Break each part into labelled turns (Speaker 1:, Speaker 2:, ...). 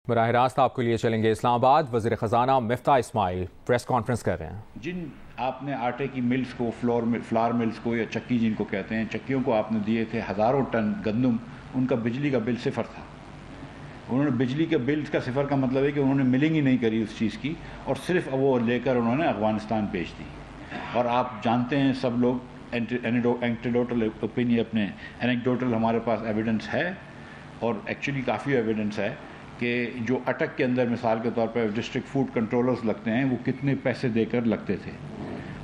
Speaker 1: براہ راست آپ کے لیے چلیں گے اسلام آباد۔ وزیر خزانہ مفتاح اسماعیل پریس کانفرنس کر رہے ہیں۔
Speaker 2: جن آپ نے آٹے کی ملز کو فلار ملز کو یا چکی جن کو کہتے ہیں، چکیوں کو آپ نے دیے تھے ہزاروں ٹن گندم، ان کا بجلی کا بل صفر تھا۔ انہوں نے بجلی کے بل کا صفر کا مطلب ہے کہ انہوں نے ملنگ ہی نہیں کری اس چیز کی، اور صرف وہ لے کر انہوں نے افغانستان بیچ دی۔ اور آپ جانتے ہیں سب لوگ اینٹیڈوٹل اوپینین اپنے اینیکڈوٹل ہمارے پاس ایویڈنس ہے، اور ایکچولی کافی ایویڈنس ہے کہ جو اٹک کے اندر مثال کے طور پہ ڈسٹرکٹ فوڈ کنٹرولرز لگتے ہیں، وہ کتنے پیسے دے کر لگتے تھے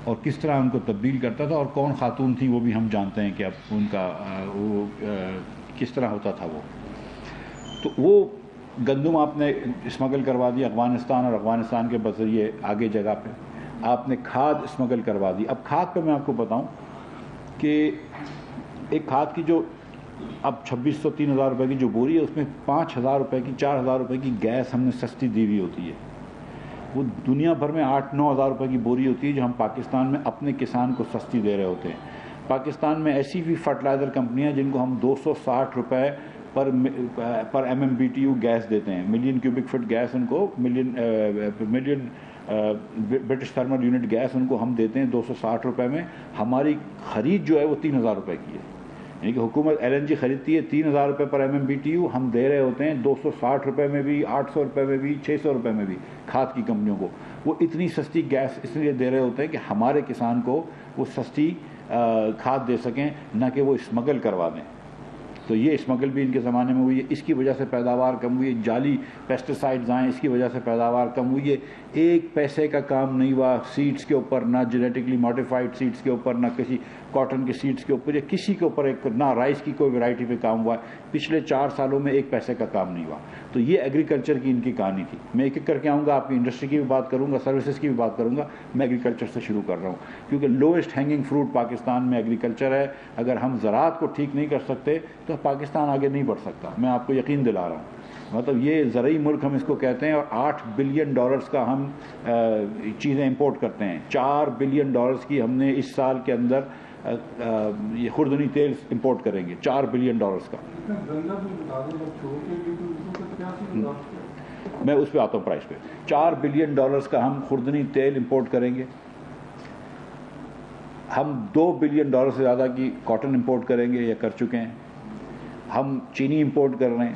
Speaker 2: اور کس طرح ان کو تبدیل کرتا تھا، اور کون خاتون تھی وہ بھی ہم جانتے ہیں کہ اب ان کا وہ کس طرح ہوتا تھا۔ تو وہ گندم آپ نے اسمگل کروا دی افغانستان، اور افغانستان کے بذریعے آگے جگہ پہ آپ نے کھاد اسمگل کروا دی۔ اب کھاد پہ میں آپ کو بتاؤں کہ ایک کھاد کی جو اب 2600 3000 روپے کی جو بوری ہے، اس میں 5000 روپے کی 4000 روپے کی گیس ہم نے سستی دی ہوئی ہوتی ہے۔ وہ دنیا بھر میں 8-9 ہزار روپے کی بوری ہوتی ہے جو ہم پاکستان میں اپنے کسان کو سستی دے رہے ہوتے ہیں۔ پاکستان میں ایسی بھی فرٹیلائزر کمپنیاں جن کو ہم 260 روپے پر MMBTU گیس دیتے ہیں، ملین کیوبک فٹ گیس، ان کو ملین برٹش تھرمل یونٹ گیس ان کو ہم دیتے ہیں 260 روپے میں۔ ہماری خرید جو ہے وہ 3000 روپے کی ہے، یعنی کہ حکومت LNG خریدتی ہے 3000 روپے پر MMBTU، ہم دے رہے ہوتے ہیں 260 روپے میں بھی، 800 روپے میں بھی، 600 روپے میں بھی کھاد کی کمپنیوں کو۔ وہ اتنی سستی گیس اس لیے دے رہے ہوتے ہیں کہ ہمارے کسان کو وہ سستی کھاد دے سکیں، نہ کہ وہ اسمگل کروا دیں۔ تو یہ اسمگل بھی ان کے زمانے میں ہوئی ہے، اس کی وجہ سے پیداوار کم ہوئی ہے، جعلی پیسٹیسائڈز آئیں، اس کی وجہ سے پیداوار کم ہوئی ہے۔ ایک پیسے کا کام نہیں ہوا سیڈز کے اوپر، نہ جینیٹکلی ماڈیفائڈ سیڈز کے اوپر، نہ کسی کاٹن کے سیڈز کے اوپر، یا کسی کے اوپر نہ رائس کی کوئی ویرائٹی پہ کام ہوا ہے۔ پچھلے 4 سالوں میں ایک پیسے کا کام نہیں ہوا۔ تو یہ ایگریکلچر کی ان کی کہانی تھی۔ میں ایک ایک کر کے آؤں گا، آپ کی انڈسٹری کی بھی بات کروں گا، سروسز کی بھی بات کروں گا۔ میں ایگریکلچر سے شروع کر رہا ہوں کیونکہ لوئسٹ ہینگنگ فروٹ پاکستان میں ایگریکلچر ہے۔ اگر ہم زراعت کو ٹھیک نہیں کر سکتے تو پاکستان آگے نہیں بڑھ سکتا، میں آپ کو یقین دلا رہا ہوں۔ مطلب یہ زرعی ملک ہم اس کو کہتے ہیں، اور $8 بلین کا ہم چیزیں امپورٹ کرتے ہیں۔ $4 بلین کی ہم نے اس سال کے اندر یہ خوردنی تیل امپورٹ کریں گے، $4 بلین کا۔ میں اس پہ آتا ہوں پرائز پہ۔ $4 بلین کا ہم خوردنی تیل امپورٹ کریں گے۔ ہم $2 بلین سے زیادہ کی کاٹن امپورٹ کریں گے یا کر چکے ہیں۔ ہم چینی امپورٹ کر رہے ہیں۔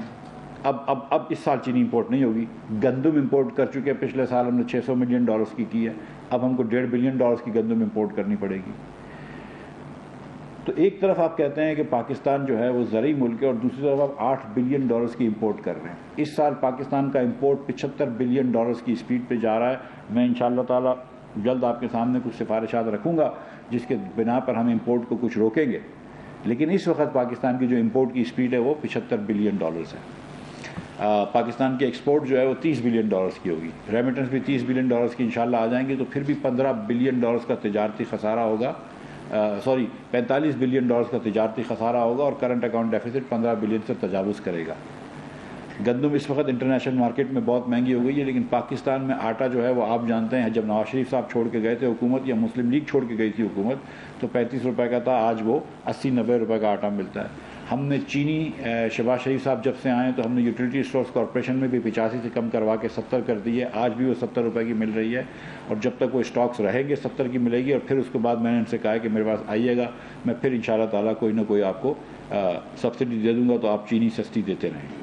Speaker 2: اب اس سال چینی امپورٹ نہیں ہوگی۔ گندم امپورٹ کر چکے ہیں، پچھلے سال ہم نے $600 ملین کی ہے، اب ہم کو $1.5 بلین کی گندم امپورٹ کرنی پڑے گی۔ تو ایک طرف آپ کہتے ہیں کہ پاکستان جو ہے وہ زرعی ملک ہے، اور دوسری طرف آپ $8 بلین کی امپورٹ کر رہے ہیں۔ اس سال پاکستان کا امپورٹ $75 بلین کی اسپیڈ پہ جا رہا ہے۔ میں انشاءاللہ تعالی جلد آپ کے سامنے کچھ سفارشات رکھوں گا جس کے بنا پر ہم امپورٹ کو کچھ روکیں گے، لیکن اس وقت پاکستان کی جو امپورٹ کی اسپیڈ ہے وہ $75 بلین ہے۔ پاکستان کی ایکسپورٹ جو ہے وہ $30 بلین کی ہوگی، ریمیٹنس بھی $30 بلین کی انشاءاللہ آ جائیں گے، تو پھر بھی $15 بلین کا تجارتی خسارہ ہوگا، 45 بلین کا تجارتی خسارہ ہوگا، اور کرنٹ اکاؤنٹ ڈیفیسٹ 15 بلین سے تجاوز کرے گا۔ گندم اس وقت انٹرنیشنل مارکیٹ میں بہت مہنگی ہو گئی ہے، لیکن پاکستان میں آٹا جو ہے وہ آپ جانتے ہیں، جب نواز شریف صاحب چھوڑ کے گئے تھے حکومت، یا مسلم لیگ چھوڑ کے گئی تھی حکومت، تو 35 روپے کا تھا، آج وہ 80-90 روپے کا آٹا ملتا ہے۔ ہم نے چینی شہباز شریف صاحب جب سے آئے تو ہم نے یوٹیلیٹی اسٹورز کارپوریشن میں بھی 85 سے کم کروا کے 70 کر دی ہے، آج بھی وہ 70 روپے کی مل رہی ہے، اور جب تک وہ اسٹاکس رہیں گے 70 کی ملے گی، اور پھر اس کے بعد میں نے ان سے کہا کہ میرے پاس آئیے گا، میں پھر انشاءاللہ تعالیٰ کوئی نہ کوئی آپ کو سبسڈی دے دوں گا، تو آپ چینی سستی دیتے رہیں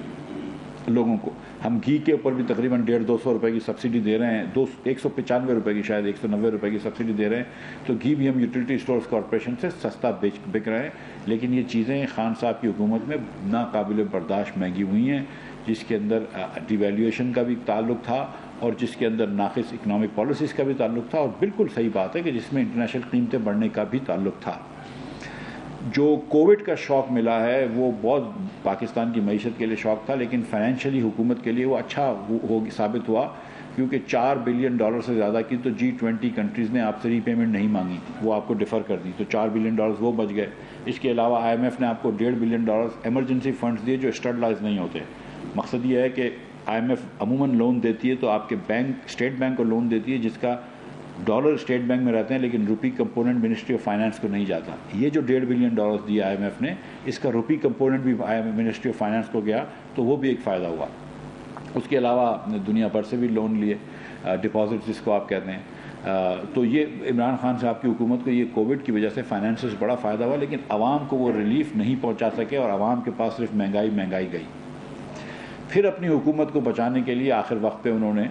Speaker 2: لوگوں کو۔ ہم گھی کے اوپر بھی تقریباً 150-200 روپے کی سبسڈی دے رہے ہیں، 195 روپے کی، شاید 190 روپے کی سبسڈی دے رہے ہیں، تو گھی بھی ہم یوٹیلیٹی اسٹورز کارپوریشن سے سستا بک رہے ہیں۔ لیکن یہ چیزیں خان صاحب کی حکومت میں ناقابل برداشت مہنگی ہوئی ہیں، جس کے اندر ڈی ویلیویشن کا بھی تعلق تھا، اور جس کے اندر ناقص اکنامک پالیسیز کا بھی تعلق تھا، اور بالکل صحیح بات ہے کہ جس میں انٹرنیشنل قیمتیں بڑھنے کا بھی تعلق تھا۔ جو کووڈ کا شاک ملا ہے وہ بہت پاکستان کی معیشت کے لیے شاک تھا، لیکن فائنینشلی حکومت کے لیے وہ اچھا ثابت ہوا، کیونکہ $4 بلین سے زیادہ کی تو G20 کنٹریز نے آپ سے ری پیمنٹ نہیں مانگی، وہ آپ کو ڈیفر کر دی، تو $4 بلین وہ بچ گئے۔ اس کے علاوہ IMF نے آپ کو $1.5 بلین ایمرجنسی فنڈز دیے جو اسٹیبلائز نہیں ہوتے۔ مقصد یہ ہے کہ IMF عموماً لون دیتی ہے تو آپ کے بینک، اسٹیٹ بینک کو لون دیتی ہے جس کا ڈالر اسٹیٹ بینک میں رہتے ہیں، لیکن روپی کمپوننٹ منسٹری آف فائنانس کو نہیں جاتا۔ یہ جو $1.5 بلین دیا IMF نے، اس کا روپی کمپوننٹ بھی منسٹری آف فائنانس کو گیا، تو وہ بھی ایک فائدہ ہوا۔ اس کے علاوہ دنیا بھر سے بھی لون لیے، ڈپازٹ جس کو آپ کہتے ہیں. تو یہ عمران خان صاحب کی حکومت کو یہ کووڈ کی وجہ سے فائنینسز بڑا فائدہ ہوا، لیکن عوام کو وہ ریلیف نہیں پہنچا سکے اور عوام کے پاس صرف مہنگائی گئی. پھر اپنی حکومت کو بچانے کے لیے آخر وقت پہ انہوں نے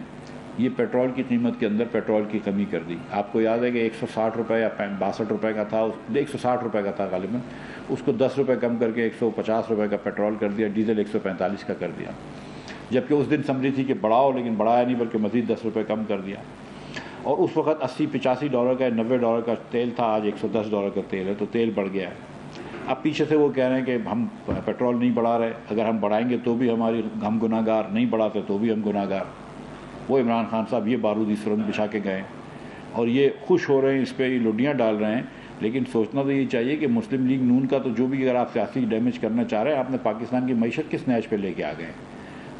Speaker 2: یہ پیٹرول کی قیمت کے اندر پیٹرول کی کمی کر دی. آپ کو یاد ہے کہ 160 روپے یا 62 روپے کا تھا، 160 روپے کا تھا غالباً، اس کو 10 روپے کم کر کے 150 روپے کا پیٹرول کر دیا، ڈیزل 145 کا کر دیا. جبکہ اس دن سمجھی تھی کہ بڑھاؤ، لیکن بڑھایا نہیں بلکہ مزید 10 روپے کم کر دیا. اور اس وقت $80-85 کا $90 کا تیل تھا، آج $110 کا تیل ہے، تو تیل بڑھ گیا ہے. اب پیچھے سے وہ کہہ رہے ہیں کہ ہم پیٹرول نہیں بڑھا رہے، اگر ہم بڑھائیں گے تو بھی ہم گناہ گار، نہیں بڑھاتے تو بھی ہم گناہ گار. وہ عمران خان صاحب یہ بارودی سرنگ بچھا کے گئے اور یہ خوش ہو رہے ہیں، اس پہ یہ لڈیاں ڈال رہے ہیں. لیکن سوچنا تو یہ چاہیے کہ مسلم لیگ نون کا تو جو بھی اگر آپ سیاسی ڈیمیج کرنا چاہ رہے ہیں، آپ نے پاکستان کی معیشت کس نیچ پہ لے کے آ گئے.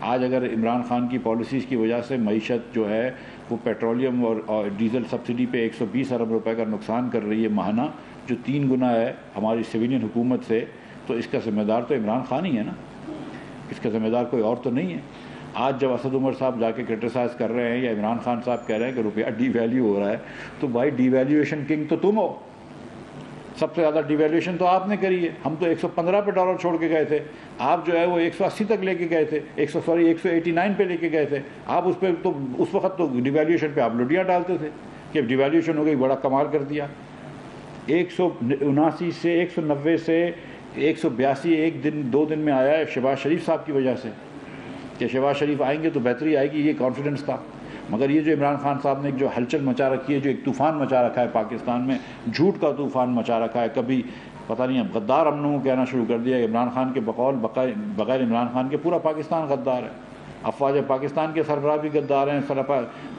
Speaker 2: آج اگر عمران خان کی پالیسیز کی وجہ سے معیشت جو ہے وہ پیٹرولیم اور ڈیزل سبسڈی پہ 120 ارب روپے کا نقصان کر رہی ہے ماہانہ، جو 3 گنا ہے ہماری سویلین حکومت سے، تو اس کا ذمہ دار تو عمران خان ہی ہے نا، اس کا ذمہ دار کوئی اور تو نہیں ہے. آج جب اسد عمر صاحب جا کے کرٹیسائز کر رہے ہیں یا عمران خان صاحب کہہ رہے ہیں کہ روپیہ ڈی ویلیو ہو رہا ہے، تو بھائی ڈی ویلیویشن کنگ تو تم ہو، سب سے زیادہ ڈی ویلیویشن تو آپ نے کری ہے. ہم تو 115 پہ ڈالر چھوڑ کے گئے تھے، آپ جو ہے وہ 180 تک لے کے گئے تھے، 189 پہ لے کے گئے تھے. آپ اس پہ تو اس وقت تو ڈی ویلیویشن پہ آپ لڈیاں ڈالتے تھے کہ ڈی ویلیویشن ہو گئی، بڑا کمال کر دیا. 179 سے 190 سے 182 ایک دن 2 دن میں آیا ہے شہباز شریف صاحب کی وجہ سے، کہ شہباز شریف آئیں گے تو بہتری آئے گی، یہ کانفیڈنس تھا. مگر یہ جو عمران خان صاحب نے جو ہلچل مچا رکھی ہے، جو ایک طوفان مچا رکھا ہے پاکستان میں، جھوٹ کا طوفان مچا رکھا ہے. کبھی پتہ نہیں غدار ہم لوگوں کو کہنا شروع کر دیا. عمران خان کے بقول بغیر عمران خان کے پورا پاکستان غدار ہے. افواج پاکستان کے سربراہ بھی غدار ہیں،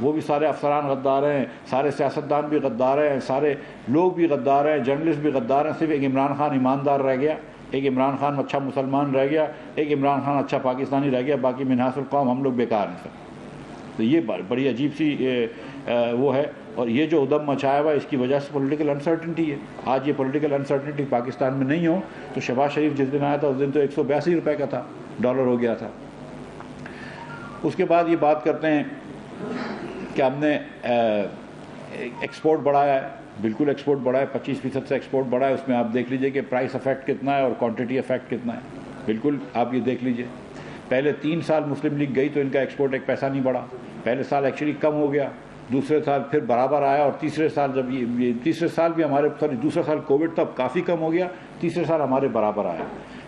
Speaker 2: وہ بھی سارے افسران غدار ہیں، سارے سیاستدان بھی غدار ہیں، سارے لوگ بھی غدار ہیں، جرنلسٹ بھی غدار ہیں. صرف ایک عمران خان ایماندار رہ گیا، ایک عمران خان اچھا مسلمان رہ گیا، ایک عمران خان اچھا پاکستانی رہ گیا، باقی منحاس القوم ہم لوگ بیکار ہیں سب. تو یہ بڑی عجیب سی وہ ہے. اور یہ جو ادم مچایا ہوا ہے، اس کی وجہ سے پولیٹیکل انسرٹنٹی ہے. آج یہ پولیٹیکل انسرٹنٹی پاکستان میں نہیں ہو تو شہباز شریف جس دن آیا تھا اس دن تو 182 روپے کا تھا، ڈالر ہو گیا تھا. اس کے بعد یہ بات کرتے ہیں کہ ہم نے ایکسپورٹ بڑھایا ہے. بالکل ایکسپورٹ بڑھا ہے، 25% سے ایکسپورٹ بڑھا ہے. اس میں آپ دیکھ لیجئے کہ پرائس افیکٹ کتنا ہے اور کوانٹٹی افیکٹ کتنا ہے. بالکل آپ یہ دیکھ لیجئے. پہلے 3 سال مسلم لیگ گئی تو ان کا ایکسپورٹ 1 پیسہ نہیں بڑھا. پہلے سال ایکچولی کم ہو گیا، دوسرے سال پھر برابر آیا، اور تیسرے سال جب یہ تیسرے سال بھی ہمارے دوسرا سال کووڈ تب کافی کم ہو گیا، تیسرے سال ہمارے برابر آیا.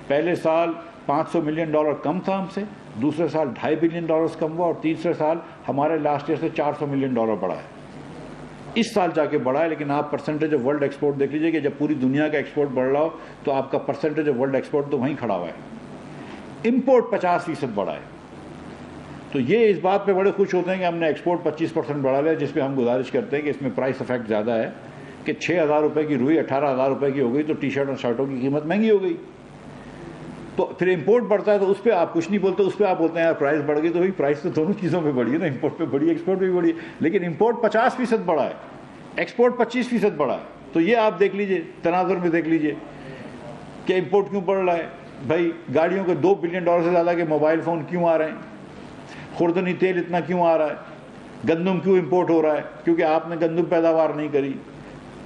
Speaker 2: پہلے سال $500 ملین کم تھا ہم سے، دوسرے سال $2.5 بلین کم ہوا، اور تیسرے سال ہمارے لاسٹ ایئر سے $400 ملین بڑھا ہے. اس سال جا کے بڑھا ہے. لیکن آپ پرسنٹیج آف ورلڈ ایکسپورٹ دیکھ لیجئے کہ جب پوری دنیا کا ایکسپورٹ بڑھ رہا ہو تو آپ کا پرسنٹیج آف ورلڈ ایکسپورٹ تو وہیں کھڑا ہوا ہے. امپورٹ 50% بڑھا ہے. تو یہ اس بات پہ بڑے خوش ہوتے ہیں کہ ہم نے ایکسپورٹ 25% بڑھا لیا، جس پہ ہم گزارش کرتے ہیں کہ اس میں پرائس افیکٹ زیادہ ہے کہ 6,000 روپے کی روئی 18,000 روپے کی ہو گئی تو ٹی شرٹ اور شرٹوں کی قیمت مہنگی ہو گئی. تو پھر امپورٹ بڑھتا ہے تو اس پہ آپ کچھ نہیں بولتے، اس پہ آپ بولتے ہیں یار پرائس بڑھ گئی. تو بھائی پرائس تو دونوں چیزوں پہ بڑھی ہے نا، امپورٹ پہ بڑھی ہے، ایکسپورٹ پہ بھی بڑھی ہے. لیکن امپورٹ 50% بڑھا ہے، ایکسپورٹ 25% بڑھا ہے. تو یہ آپ دیکھ لیجئے، تناظر میں دیکھ لیجئے کہ امپورٹ کیوں بڑھ رہا ہے. بھائی گاڑیوں کے $2 بلین سے زیادہ کے موبائل فون کیوں آ رہے ہیں، خوردنی تیل اتنا کیوں آ رہا ہے، گندم کیوں امپورٹ ہو رہا ہے کیونکہ آپ نے گندم پیداوار نہیں کری.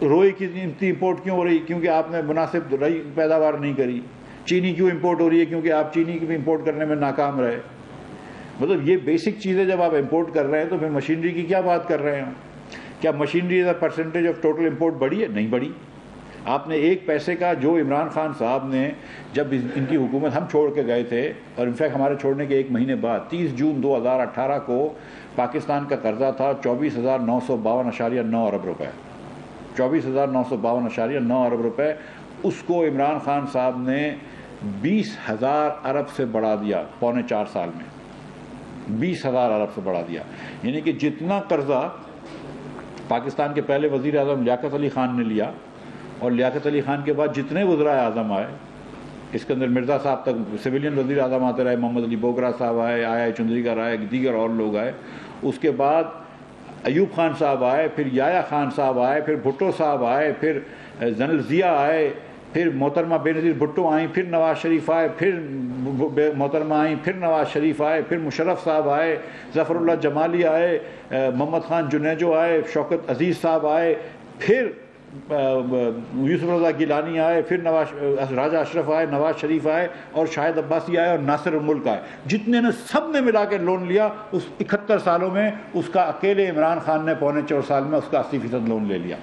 Speaker 2: روئی کی اتنی امپورٹ کیوں ہو رہی کیونکہ آپ نے مناسب روئی پیداوار نہیں کری. چینی کیوں امپورٹ ہو رہی ہے کیونکہ آپ چینی کی بھی امپورٹ کرنے میں ناکام رہے. مطلب یہ بیسک چیزیں جب آپ امپورٹ کر رہے ہیں تو پھر مشینری کی کیا بات کر رہے ہیں. کیا machinery as a percentage of total import بڑھی ہے؟ نہیں بڑھی. آپ نے 1 پیسے کا جو عمران خان صاحب نے جب ان کی حکومت ہم چھوڑ کے گئے تھے، اور انفیکٹ ہمارے چھوڑنے کے 1 مہینے بعد 30 جون 2018 کو پاکستان کا قرضہ تھا 24,952.9 ارب روپے. 24,952.9 ارب روپے. اس کو عمران خان صاحب نے 20,000 ارب سے بڑھا دیا پونے 4 سال میں. 20,000 ارب سے بڑھا دیا. یعنی کہ جتنا قرضہ پاکستان کے پہلے وزیر اعظم لیاقت علی خان نے لیا، اور لیاقت علی خان کے بعد جتنے وزرائے اعظم آئے، اس کے اندر مرزا صاحب تک سویلین وزیر اعظم آتے رہے، محمد علی بوگرا صاحب آئے، آیا چندریکر آئے، دیگر اور لوگ آئے. اس کے بعد ایوب خان صاحب آئے، پھر یایا خان صاحب آئے، پھر بھٹو صاحب آئے، پھر زن الضیاء آئے، پھر محترمہ بے نظیر بھٹو آئیں، پھر نواز شریف آئے، پھر محترمہ آئیں، پھر نواز شریف آئے، پھر مشرف صاحب آئے، ظفر اللہ جمالی آئے، محمد خان جنیجو آئے، شوکت عزیز صاحب آئے، پھر یوسف رضا گیلانی آئے، پھر راجہ اشرف آئے، نواز شریف آئے، اور شاہد عباسی آئے، اور ناصر الملک آئے. جتنے نے سب نے ملا کے لون لیا. اس 71 سالوں میں اس کا اکیلے عمران خان نے 4.25 سال میں اس کا 80% لون لے لیا.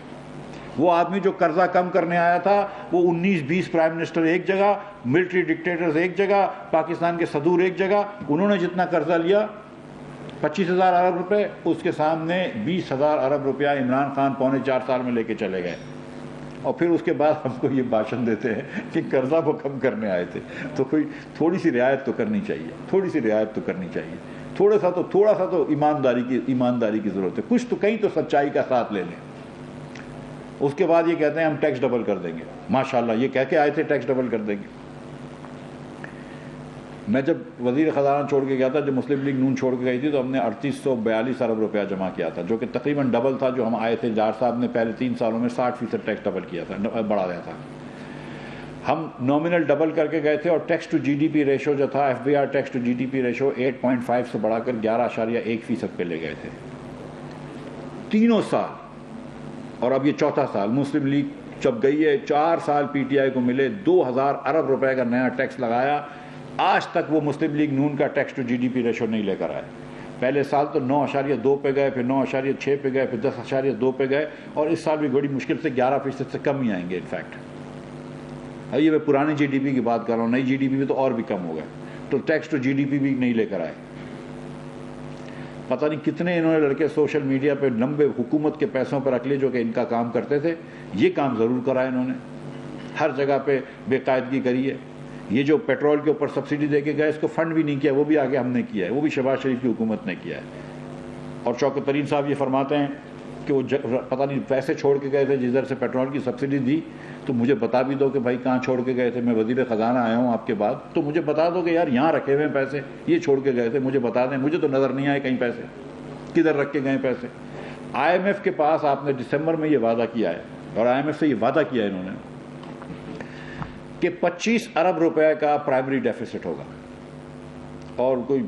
Speaker 2: وہ آدمی جو قرضہ کم کرنے آیا تھا وہ 19-20 پرائم منسٹر ایک جگہ، ملٹری ڈکٹیٹرز ایک جگہ، پاکستان کے صدور ایک جگہ، انہوں نے جتنا قرضہ لیا 25,000 ارب روپے، اس کے سامنے 20,000 ارب روپیہ عمران خان 4.25 سال میں لے کے چلے گئے. اور پھر اس کے بعد ہم کو یہ بھاشن دیتے ہیں کہ قرضہ وہ کم کرنے آئے تھے. تو کوئی تھوڑی سی رعایت تو کرنی چاہیے، تھوڑی سی رعایت تو کرنی چاہیے. تھوڑا سا تو ایمانداری کی ضرورت ہے. کچھ تو کہیں تو سچائی کا ساتھ لے لیں. اس کے بعد یہ کہتے ہیں ہم ٹیکس ڈبل کر دیں گے. ماشاءاللہ یہ کہہ کے آئے تھے ٹیکس ڈبل کر دیں گے. میں جب وزیر خزانہ چھوڑ کے گیا تھا، جب مسلم لیگ نون چھوڑ کے گئی تھی، تو ہم نے 3842 ارب روپیہ جمع کیا تھا، جو کہ تقریباً ڈبل تھا جو ہم آئے تھے. جار صاحب نے پہلے 3 سالوں میں 60% ٹیکس ڈبل کیا تھا، بڑھا گیا تھا. ہم نامنل ڈبل کر کے گئے تھے، اور tax to G D P ratio جو تھا، F B R tax to G D P ratio 8.5 سے بڑھا کر 11.1% پہ لے گئے تھے تینوں سال. اور اب یہ چوتھا سال مسلم لیگ جب گئی ہے، 4 سال پی ٹی آئی کو ملے، 2000 ارب روپے کا نیا ٹیکس لگایا. آج تک وہ مسلم لیگ نون کا tax to G D P ratio نہیں لے کر آئے. پہلے سال تو 9.2 پہ گئے، پھر 9.6 پہ گئے، پھر 10.2 پہ گئے، اور اس سال بھی بڑی مشکل سے 11% سے کم ہی آئیں گے. انفیکٹ یہ میں پرانی جی ڈی پی کی بات کر رہا ہوں، نئی جی ڈی پی میں تو اور بھی کم ہو گئے. تو tax to G D P بھی نہیں لے کر آئے. پتہ نہیں کتنے انہوں نے لڑکے سوشل میڈیا پہ لمبے حکومت کے پیسوں پر رکھ لیے جو کہ ان کا کام کرتے تھے. یہ کام ضرور کرا انہوں نے، ہر جگہ پہ بے قاعدگی کری ہے. یہ جو پیٹرول کے اوپر سبسڈی دے کے گئے، اس کو فنڈ بھی نہیں کیا، وہ بھی آگے ہم نے کیا ہے، وہ بھی شہباز شریف کی حکومت نے کیا ہے. اور شوکت ترین صاحب یہ فرماتے ہیں کہ وہ پتہ نہیں پیسے چھوڑ کے گئے تھے جدھر سے پیٹرول کی سبسڈی دی. تو مجھے بتا بھی دو کہ بھائی کہاں چھوڑ کے گئے تھے. میں وزیر خزانہ آیا ہوں آپ کے بعد، تو مجھے بتا دو کہ یار یہاں رکھے ہوئے پیسے، یہ چھوڑ کے گئے تھے، مجھے بتا دیں. مجھے تو نظر نہیں آئے کہیں پیسے، کدھر رکھ کے گئے پیسے. آئی ایم ایف کے پاس آپ نے دسمبر میں یہ وعدہ کیا ہے، اور آئی ایم ایف سے یہ وعدہ کیا ہے انہوں نے کہ 25 ارب روپے کا پرائمری ڈیفیسٹ ہوگا، اور کوئی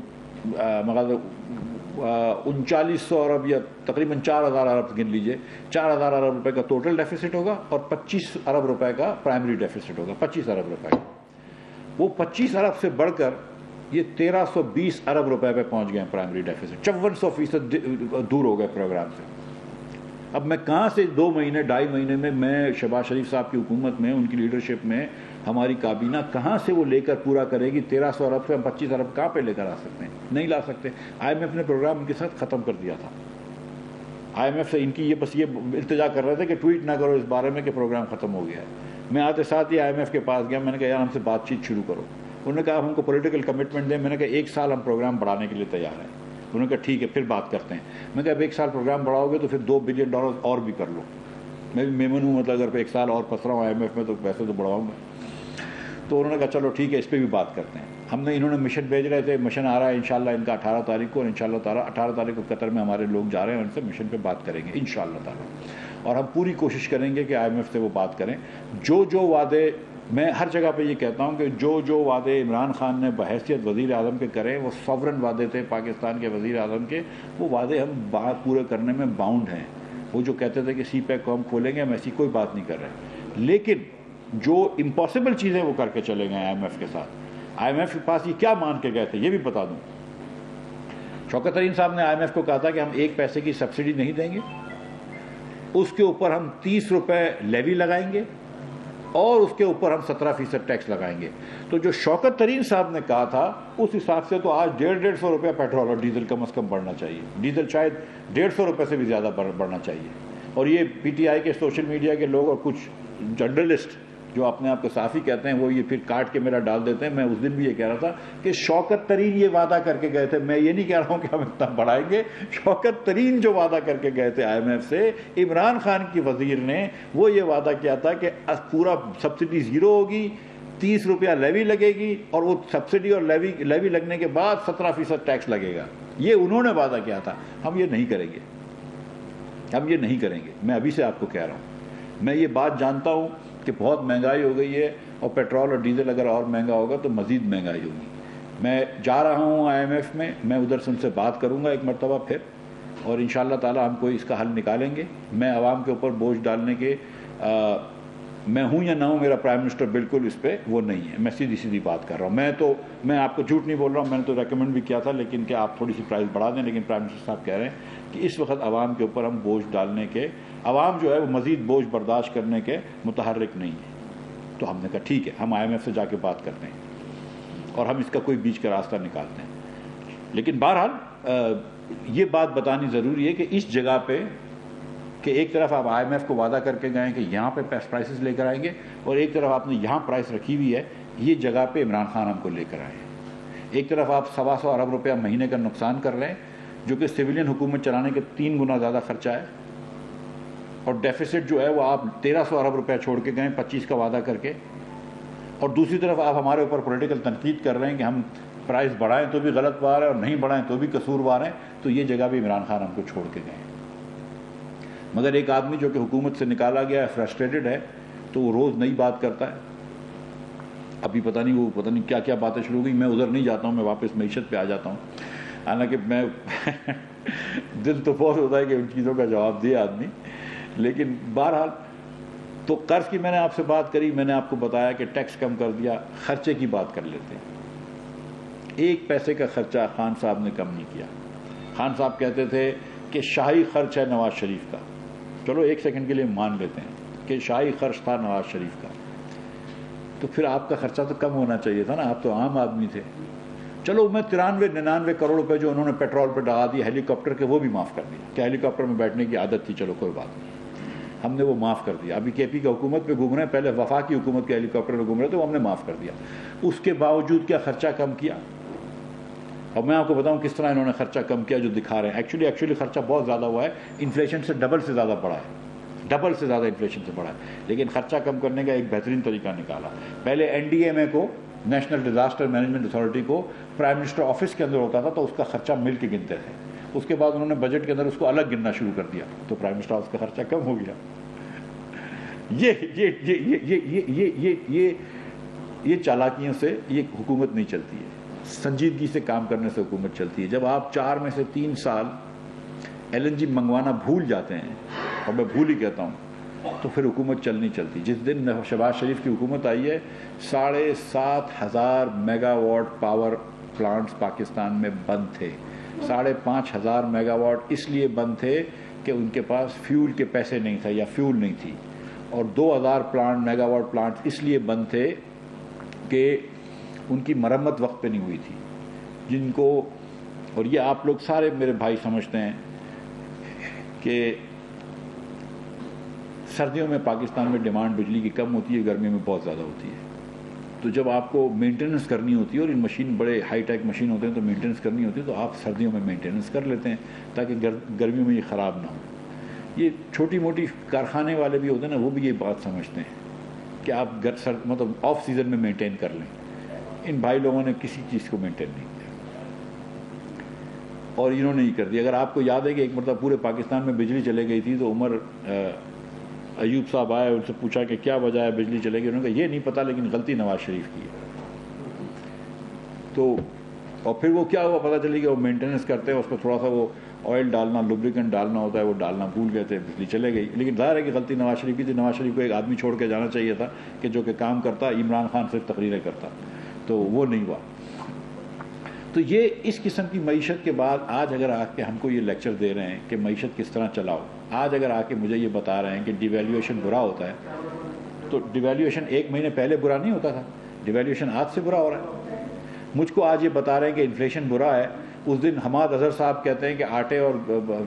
Speaker 2: 3900 ارب یا تقریباً 4000 ارب گن لیجئے، 4000 ارب روپے کا ٹوٹل ڈیفیسٹ ہوگا، اور 25 ارب روپے کا پرائمری ڈیفیسٹ ہوگا. 25 ارب روپے کا. وہ 25 ارب سے بڑھ کر یہ 1320 ارب روپے پہ پہنچ گئے ہیں پرائمری ڈیفیسٹ. 54% دور ہو گئے پروگرام سے. اب میں کہاں سے 2 مہینے 2.5 مہینے میں شہباز شریف صاحب کی حکومت میں، ان کی لیڈرشپ میں ہماری کابینہ کہاں سے وہ لے کر پورا کرے گی؟ 1300 ارب سے ہم 25 ارب کہاں پہ لے کر آ سکتے ہیں؟ نہیں لا سکتے. آئی ایم ایف نے پروگرام ان کے ساتھ ختم کر دیا تھا. آئی ایم ایف سے ان کی بس یہ التجا کر رہے تھے کہ ٹویٹ نہ کرو اس بارے میں کہ پروگرام ختم ہو گیا ہے. میں آتے ساتھ ہی آئی ایم ایف کے پاس گیا، میں نے کہا یار ہم سے بات چیت شروع کرو. انہوں نے کہا ہم کو پولیٹیکل کمٹمنٹ دیں. میں نے کہا 1 سال ہم پروگرام بڑھانے کے لیے تیار ہیں. انہوں نے کہا ٹھیک ہے پھر بات کرتے ہیں. میں نے کہا اب 1 سال پروگرام بڑھاؤ گے تو پھر $2 بلین اور بھی کر لو. میں بھی میمن ہوں، مطلب اگر 1 سال اور پھنس رہا ہوں آئی ایم ایف میں تو پیسے تو بڑھاؤں گا. تو انہوں نے کہا چلو ٹھیک ہے اس پہ بھی بات کرتے ہیں. انہوں نے مشن بھیج رہے تھے، مشن آ رہا ہے انشاءاللہ ان کا 18 تاریخ کو، اور انشاءاللہ تعالیٰ 18 تاریخ کو قطر میں ہمارے لوگ جا رہے ہیں، ان سے مشن پہ بات کریں گے انشاءاللہ تعالیٰ. اور ہم پوری کوشش کریں گے کہ آئی ایم ایف سے وہ بات کریں. جو وعدے میں ہر جگہ پہ یہ کہتا ہوں کہ جو وعدے عمران خان نے بحیثیت وزیر اعظم کے کرے وہ سوورن وعدے تھے پاکستان کے وزیر اعظم کے. وہ وعدے ہم بات پورے کرنے میں باؤنڈ ہیں. وہ جو کہتے تھے کہ سی پیک کو ہم کھولیں گے، ہم ایسی کوئی بات نہیں کر رہے. لیکن جو امپاسبل چیزیں وہ کر کے چلے گئے آئی ایم ایف کے ساتھ. آئی ایم ایف کے پاس یہ کیا مان کے گئے تھے یہ بھی بتا دوں. شوکت ترین صاحب نے آئی ایم ایف کو کہا تھا کہ ہم 1 پیسے کی سبسڈی نہیں دیں گے، اس کے اوپر ہم 30 روپے لیوی لگائیں گے، اور اس کے اوپر ہم 17% ٹیکس لگائیں گے. تو جو شوکت ترین صاحب نے کہا تھا اس حساب سے تو آج 150 روپے پیٹرول اور ڈیزل کم از کم بڑھنا چاہیے. ڈیزل شاید 150 روپے سے بھی زیادہ بڑھنا چاہیے. اور یہ پی ٹی آئی کے سوشل میڈیا کے لوگ اور کچھ جرنلسٹ جو اپنے آپ کو صحافی کہتے ہیں وہ یہ پھر کاٹ کے میرا ڈال دیتے ہیں. میں اس دن بھی یہ کہہ رہا تھا کہ شوکت ترین یہ وعدہ کر کے گئے تھے. میں یہ نہیں کہہ رہا ہوں کہ ہم اتنا بڑھائیں گے. شوکت ترین جو وعدہ کر کے گئے تھے آئی ایم ایف سے، عمران خان کی وزیر نے وہ یہ وعدہ کیا تھا کہ پورا سبسڈی 0 ہوگی، 30 روپیہ لیوی لگے گی، اور وہ سبسڈی اور لیوی لگنے کے بعد 17% ٹیکس لگے گا. یہ انہوں نے وعدہ کیا تھا. ہم یہ نہیں کریں گے، ہم یہ نہیں کریں گے. میں ابھی سے آپ کو کہہ رہا ہوں. میں یہ بات جانتا ہوں کہ بہت مہنگائی ہو گئی ہے اور پیٹرول اور ڈیزل اگر اور مہنگا ہوگا تو مزید مہنگائی ہوگی. میں جا رہا ہوں IMF میں, میں ادھر سے ان سے بات کروں گا ایک مرتبہ پھر, اور انشاءاللہ تعالی ہم کوئی اس کا حل نکالیں گے. میں عوام کے اوپر بوجھ ڈالنے کے میں ہوں یا نہ ہوں, میرا پرائم منسٹر بالکل اس پہ وہ نہیں ہے. میں سیدھی بات کر رہا ہوں. میں آپ کو جھوٹ نہیں بول رہا ہوں, میں نے تو ریکمینڈ بھی کیا تھا لیکن کہ آپ تھوڑی سی پرائز بڑھا دیں, لیکن پرائم منسٹر صاحب کہہ رہے ہیں کہ اس وقت عوام کے اوپر ہم بوجھ ڈالنے کے, عوام جو ہے وہ مزید بوجھ برداشت کرنے کے متحرک نہیں ہے. تو ہم نے کہا ٹھیک ہے, ہم IMF سے جا کے بات کرتے ہیں اور ہم اس کا کوئی بیچ کا راستہ نکالتے ہیں. لیکن بہرحال یہ بات بتانی ضروری ہے کہ اس جگہ پہ کہ ایک طرف آپ IMF کو وعدہ کر کے گئے کہ یہاں پہ پرائسز لے کر آئیں گے, اور ایک طرف آپ نے یہاں پرائس رکھی ہوئی ہے, یہ جگہ پہ عمران خان ہم کو لے کر آئے. ایک طرف آپ 125 ارب روپیہ مہینے کا نقصان کر رہے ہیں, جو کہ سویلین حکومت چلانے کے 3 گنا زیادہ خرچہ ہے, اور ڈیفیسٹ جو ہے وہ آپ 1300 ارب روپیہ چھوڑ کے گئے 25 کا وعدہ کر کے, اور دوسری طرف آپ ہمارے اوپر پولیٹیکل تنقید کر رہے ہیں کہ ہم پرائز بڑھائیں تو بھی غلط بار ہے اور نہیں بڑھائیں تو بھی قصوروار ہیں. تو یہ جگہ بھی عمران خان ہم کو چھوڑ کے گئے. مگر ایک آدمی جو کہ حکومت سے نکالا گیا ہے, فرسٹریٹڈ ہے, تو وہ روز نئی بات کرتا ہے. ابھی پتہ نہیں کیا کیا باتیں شروع ہوئی. میں ادھر نہیں جاتا ہوں, میں واپس معیشت پہ آ جاتا ہوں. حالانکہ میں دل تو بہت ہوتا ہے کہ ان چیزوں کا جواب دے آدمی, لیکن بہرحال تو قرض کی میں نے آپ سے بات کری, میں نے آپ کو بتایا کہ ٹیکس کم کر دیا. خرچے کی بات کر لیتے ہیں. 1 پیسے کا خرچہ خان صاحب نے کم نہیں کیا. خان صاحب کہتے تھے کہ شاہی خرچ ہے نواز شریف کا. چلو 1 سیکنڈ کے لیے مان لیتے ہیں کہ شاہی خرچ تھا نواز شریف کا, تو پھر آپ کا خرچہ تو کم ہونا چاہیے تھا نا, آپ تو عام آدمی تھے. چلو میں 93-99 کروڑ روپے جو انہوں نے پیٹرول پہ ڈالا دیے ہیلی کاپٹر کے, وہ بھی معاف کر دیا کہ ہیلی کاپٹر میں بیٹھنے کی عادت تھی, چلو کوئی بات نہیں, ہم نے وہ معاف کر دیا. ابھی KP کی حکومت پہ گھوم رہے ہیں, پہلے وفاقی حکومت کے ہیلی کاپٹر پہ گھوم رہے تھے, وہ ہم نے معاف کر دیا. اس کے باوجود کیا خرچہ کم کیا, اور میں آپ کو بتاؤں کس طرح انہوں نے خرچہ کم کیا جو دکھا رہے ہیں. ایکچولی خرچہ بہت زیادہ ہوا ہے, انفلیشن سے ڈبل سے زیادہ بڑھا ہے, ڈبل سے زیادہ انفلیشن سے بڑھا ہے. لیکن خرچہ کم کرنے کا ایک بہترین طریقہ نکالا. پہلے NDMA کو, نیشنل ڈیزاسٹر مینجمنٹ اتھارٹی کو پرائم منسٹر آفس کے اندر ہوتا تھا, تو اس کا خرچہ مل کے گنتے تھے. اس کے بعد انہوں نے بجٹ کے اندر اس کو الگ گننا شروع کر دیا, تو پرائم منسٹر آفس کا خرچہ کم ہو گیا. یہ چالاکیوں سے یہ حکومت نہیں چلتی ہے, سنجیدگی سے کام کرنے سے حکومت چلتی ہے. جب آپ 4 میں سے 3 سال LNG منگوانا بھول جاتے ہیں, اور میں بھول ہی کہتا ہوں, تو پھر حکومت چلنی چلتی. جس دن شہباز شریف کی حکومت آئی ہے, 7,500 mega what power plants Pakistan میں بند تھے. 5,500 میگا واٹ اس لیے بند تھے کہ ان کے پاس فیول کے پیسے نہیں تھے یا فیول نہیں تھی, اور 2,000 میگا واٹ پلانٹس اس لیے بند تھے کہ ان کی مرمت وقت پہ نہیں ہوئی تھی. جن کو, اور یہ آپ لوگ سارے میرے بھائی سمجھتے ہیں کہ سردیوں میں پاکستان میں ڈیمانڈ بجلی کی کم ہوتی ہے, گرمیوں میں بہت زیادہ ہوتی ہے. تو جب آپ کو مینٹیننس کرنی ہوتی ہے, اور ان مشین بڑے ہائی ٹیک مشین ہوتے ہیں, تو مینٹیننس کرنی ہوتی ہے, تو آپ سردیوں میں مینٹیننس کر لیتے ہیں تاکہ گرمیوں میں یہ خراب نہ ہو. یہ چھوٹی موٹی کارخانے والے بھی ہوتے ہیں نا, وہ بھی یہ بات سمجھتے ہیں کہ آپ مطلب آف سیزن میں مینٹین کر لیں. ان بھائی لوگوں نے کسی چیز کو مینٹین نہیں کیا, اور انہوں نے ہی کر دیا. اگر آپ کو یاد ہے کہ ایک مرتبہ پورے پاکستان میں بجلی چلے گئی تھی, تو عمر ایوب صاحب آئے, ان سے پوچھا کہ کیا وجہ ہے بجلی چلے گئی. انہوں نے کہا یہ نہیں پتا, لیکن غلطی نواز شریف کی ہے. تو اور پھر وہ کیا ہوا پتہ چلی کہ وہ مینٹیننس کرتے ہیں, اس پہ تھوڑا سا وہ آئل ڈالنا, لوبریکنٹ ڈالنا ہوتا ہے, وہ ڈالنا بھول گئے تھے, بجلی چلے گئی. لیکن ظاہر ہے کہ غلطی نواز شریف کی تھی. نواز شریف کو ایک آدمی چھوڑ کے جانا چاہیے تھا کہ جو کہ کام کرتا. عمران خان صرف تقریریں کرتا, تو وہ نہیں ہوا. تو یہ اس قسم کی معیشت کے بعد آج اگر آ کے ہم کو یہ لیکچر دے رہے ہیں کہ معیشت کس طرح چلاؤ, آج اگر آ کے مجھے یہ بتا رہے ہیں کہ ڈیویلیویشن برا ہوتا ہے, تو ڈیویلیویشن 1 مہینے پہلے برا نہیں ہوتا تھا, ڈیویلیویشن آج سے برا ہو رہا ہے. مجھ کو آج یہ بتا رہے ہیں کہ انفلیشن برا ہے. اس دن حماد اظہر صاحب کہتے ہیں کہ آٹے اور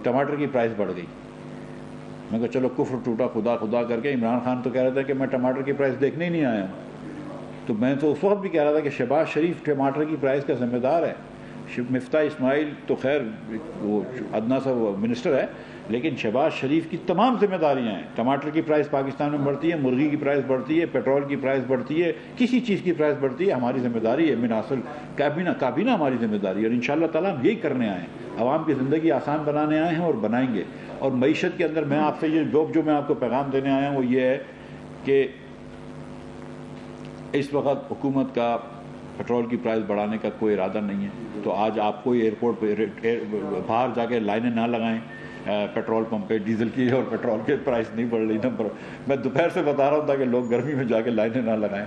Speaker 2: ٹماٹر کی پرائس بڑھ گئی. میں کہا چلو کفر ٹوٹا خدا کر کے. عمران خان تو کہہ رہا تھا کہ میں ٹماٹر کی پرائس دیکھنے ہی نہیں آیا ہوں. تو میں تو اس وقت بھی کہہ رہا تھا کہ شہباز شریف ٹماٹر کی پرائس کا ذمہ دار ہے. مفتاح اسماعیل تو خیر وہ ادنا سا منسٹر ہے, لیکن شہباز شریف کی تمام ذمہ داریاں ہیں. ٹماٹر کی پرائس پاکستان میں بڑھتی ہے, مرغی کی پرائس بڑھتی ہے, پیٹرول کی پرائس بڑھتی ہے, کسی چیز کی پرائس بڑھتی ہے, ہماری ذمہ داری ہے. من اصل کابینہ ہماری ذمہ داری ہے, اور انشاءاللہ تعالیٰ ہم یہی کرنے آئے ہیں. عوام کی زندگی آسان بنانے آئے ہیں اور بنائیں گے. اور معیشت کے اندر میں آپ سے یہ جو میں آپ کو پیغام دینے آیا ہوں وہ یہ ہے کہ اس وقت حکومت کا پیٹرول کی پرائز بڑھانے کا کوئی ارادہ نہیں ہے، تو آج آپ کوئی ایئرپورٹ پہ باہر جا کے لائنیں نہ لگائیں پیٹرول پمپ پہ ڈیزل کی، اور پیٹرول کی پرائز نہیں بڑھ رہی۔ میں دوپہر سے بتا رہا ہوں تاکہ لوگ گرمی میں جا کے لائنیں نہ لگائیں۔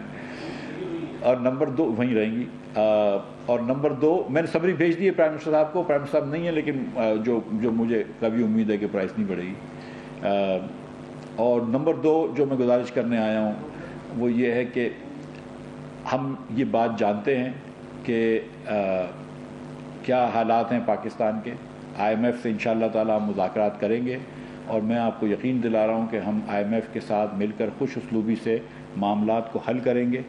Speaker 2: اور نمبر 2 وہیں رہیں گی، اور نمبر 2 میں نے سمری بھیج دی ہے پرائم منسٹر صاحب کو، پرائم منسٹر صاحب نہیں ہے لیکن جو مجھے کبھی امید ہے کہ پرائز نہیں بڑھے گی۔ اور نمبر 2 جو میں گزارش کرنے آیا ہوں وہ یہ ہے کہ ہم یہ بات جانتے ہیں کہ کیا حالات ہیں پاکستان کے۔ آئی ایم ایف سے انشاءاللہ تعالی ہم مذاکرات کریں گے، اور میں آپ کو یقین دلا رہا ہوں کہ ہم آئی ایم ایف کے ساتھ مل کر خوش اسلوبی سے معاملات کو حل کریں گے،